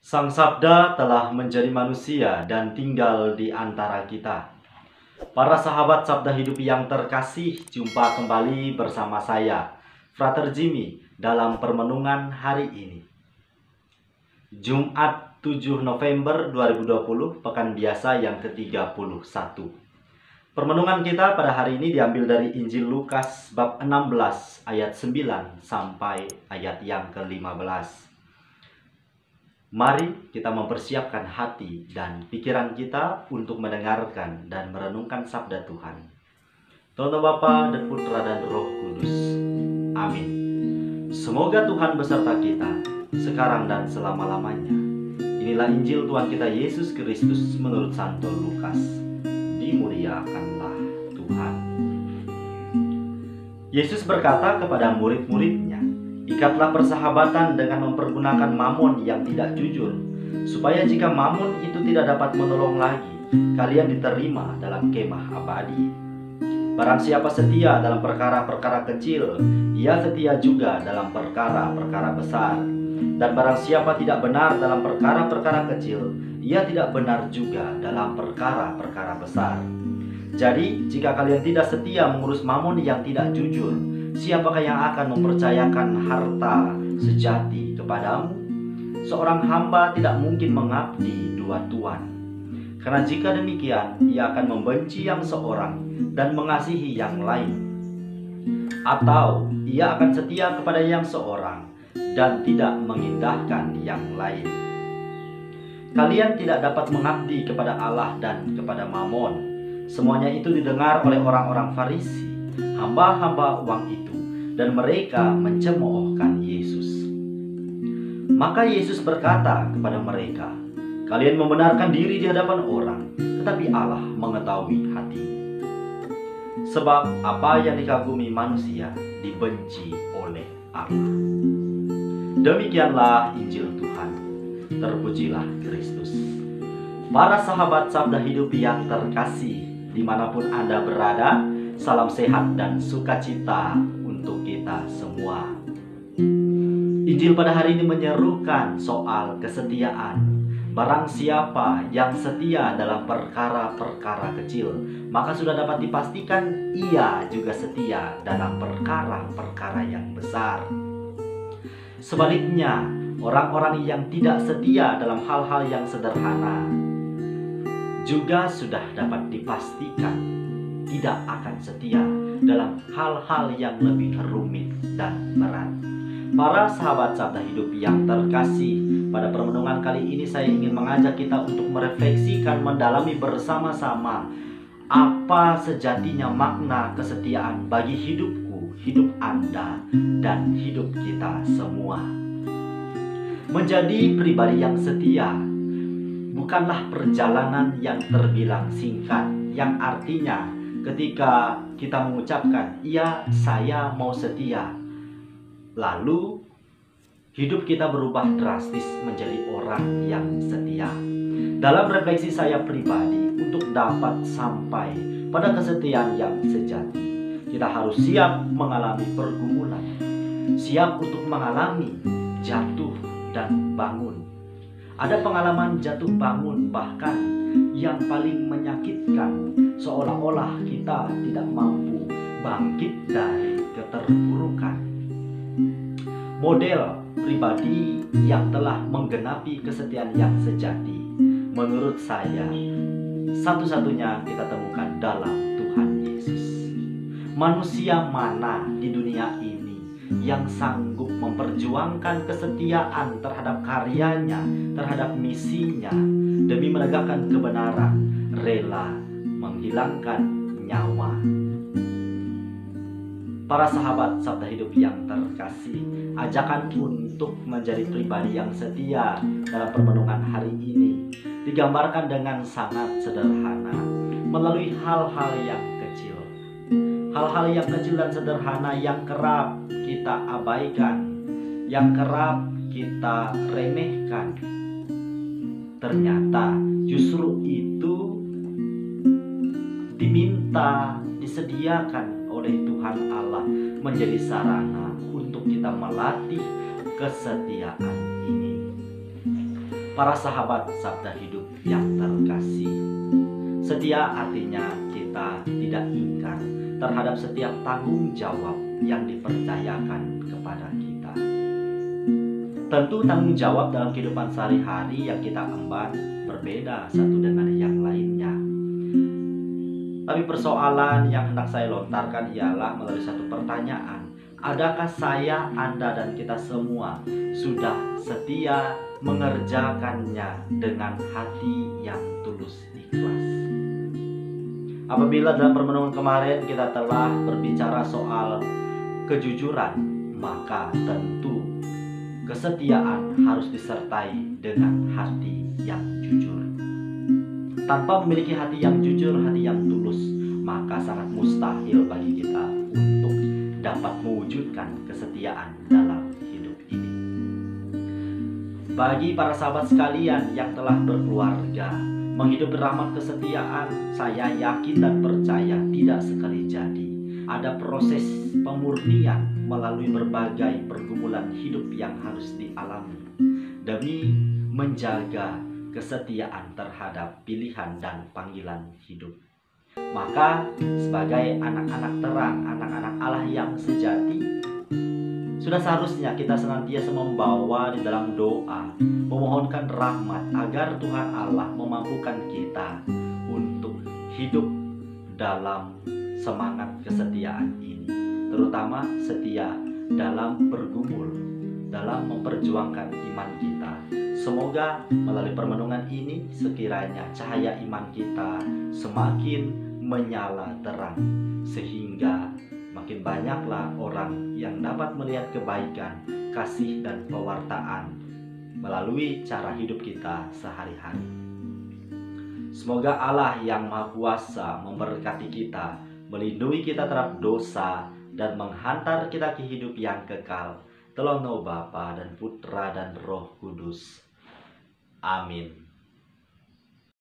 Sang Sabda telah menjadi manusia dan tinggal di antara kita. Para sahabat Sabda Hidup yang terkasih, jumpa kembali bersama saya, Frater Jimmy, dalam permenungan hari ini. Jumat 7 November 2020, Pekan Biasa yang ke-31. Permenungan kita pada hari ini diambil dari Injil Lukas bab 16 ayat 9 sampai ayat yang ke-15. Mari kita mempersiapkan hati dan pikiran kita untuk mendengarkan dan merenungkan sabda Tuhan. Tuhan Bapa dan Putra dan Roh Kudus. Amin. Semoga Tuhan beserta kita sekarang dan selama-lamanya. Inilah Injil Tuhan kita Yesus Kristus menurut Santo Lukas. Dimuliakanlah Tuhan. Yesus berkata kepada murid-muridnya, "Ikatlah persahabatan dengan mempergunakan mamon yang tidak jujur, supaya jika mamon itu tidak dapat menolong lagi, kalian diterima dalam kemah abadi. Barang siapa setia dalam perkara-perkara kecil, ia setia juga dalam perkara-perkara besar. Dan barang siapa tidak benar dalam perkara-perkara kecil, ia tidak benar juga dalam perkara-perkara besar. Jadi, jika kalian tidak setia mengurus mamon yang tidak jujur, siapakah yang akan mempercayakan harta sejati kepadamu? Seorang hamba tidak mungkin mengabdi dua tuan. Karena jika demikian, ia akan membenci yang seorang dan mengasihi yang lain. Atau ia akan setia kepada yang seorang dan tidak mengindahkan yang lain. Kalian tidak dapat mengabdi kepada Allah dan kepada mamon." Semuanya itu didengar oleh orang-orang Farisi, hamba-hamba uang itu, dan mereka mencemoohkan Yesus. Maka Yesus berkata kepada mereka, "Kalian membenarkan diri di hadapan orang, tetapi Allah mengetahui hati. Sebab apa yang dikagumi manusia dibenci oleh Allah." Demikianlah Injil Tuhan. Terpujilah Kristus. Para sahabat Sabda Hidup yang terkasih, dimanapun Anda berada, salam sehat dan sukacita untuk kita semua. Injil pada hari ini menyerukan soal kesetiaan. Barang siapa yang setia dalam perkara-perkara kecil, maka sudah dapat dipastikan ia juga setia dalam perkara-perkara yang besar. Sebaliknya, orang-orang yang tidak setia dalam hal-hal yang sederhana juga sudah dapat dipastikan tidak akan setia dalam hal-hal yang lebih rumit dan berat. Para sahabat Sabda Hidup yang terkasih, pada permenungan kali ini saya ingin mengajak kita untuk merefleksikan, mendalami bersama-sama apa sejatinya makna kesetiaan bagi hidupku, hidup Anda, dan hidup kita semua. Menjadi pribadi yang setia bukanlah perjalanan yang terbilang singkat, yang artinya ketika kita mengucapkan, "Iya, saya mau setia," lalu hidup kita berubah drastis menjadi orang yang setia. Dalam refleksi saya pribadi, untuk dapat sampai pada kesetiaan yang sejati, kita harus siap mengalami pergumulan, siap untuk mengalami jatuh dan bangun. Ada pengalaman jatuh bangun bahkan yang paling menyakitkan, seolah-olah kita tidak mampu bangkit dari keterpurukan. Model pribadi yang telah menggenapi kesetiaan yang sejati, menurut saya, satu-satunya kita temukan dalam Tuhan Yesus. Manusia mana di dunia ini yang sanggup memperjuangkan kesetiaan terhadap karyanya, terhadap misinya, demi menegakkan kebenaran, rela menghilangkan nyawa? Para sahabat Sabda Hidup yang terkasih, ajakan untuk menjadi pribadi yang setia dalam permenungan hari ini digambarkan dengan sangat sederhana, melalui hal-hal yang kecil. Hal-hal yang kecil dan sederhana yang kerap kita abaikan, yang kerap kita remehkan. Ternyata justru itu diminta, disediakan oleh Tuhan Allah menjadi sarana untuk kita melatih kesetiaan ini. Para sahabat Sabda Hidup yang terkasih, setia artinya kita tidak ingkar terhadap setiap tanggung jawab yang dipercayakan kepada kita. Tentu tanggung jawab dalam kehidupan sehari-hari yang kita emban berbeda satu dengan yang lainnya. Tapi persoalan yang hendak saya lontarkan ialah melalui satu pertanyaan. Adakah saya, Anda, dan kita semua sudah setia mengerjakannya dengan hati yang tulus ikhlas? Apabila dalam permenungan kemarin kita telah berbicara soal kejujuran, maka tentu kesetiaan harus disertai dengan hati yang jujur. Tanpa memiliki hati yang jujur, hati yang tulus, maka sangat mustahil bagi kita untuk dapat mewujudkan kesetiaan dalam hidup ini. Bagi para sahabat sekalian yang telah berkeluarga, menghidupi rahmat kesetiaan, saya yakin dan percaya tidak sekali jadi. Ada proses pemurnian melalui berbagai pergumulan hidup yang harus dialami demi menjaga kesetiaan terhadap pilihan dan panggilan hidup. Maka sebagai anak-anak terang, anak-anak Allah yang sejati, sudah seharusnya kita senantiasa membawa di dalam doa, memohonkan rahmat agar Tuhan Allah memampukan kita untuk hidup dalam semangat kesetiaan ini, terutama setia dalam bergumul, dalam memperjuangkan iman kita. Semoga melalui permenungan ini sekiranya cahaya iman kita semakin menyala terang, sehingga makin banyaklah orang yang dapat melihat kebaikan, kasih, dan pewartaan melalui cara hidup kita sehari-hari. Semoga Allah yang Maha Kuasa memberkati kita, melindungi kita terhadap dosa, dan menghantar kita ke hidup yang kekal. Dalam nama Bapa dan Putra dan Roh Kudus. Amin.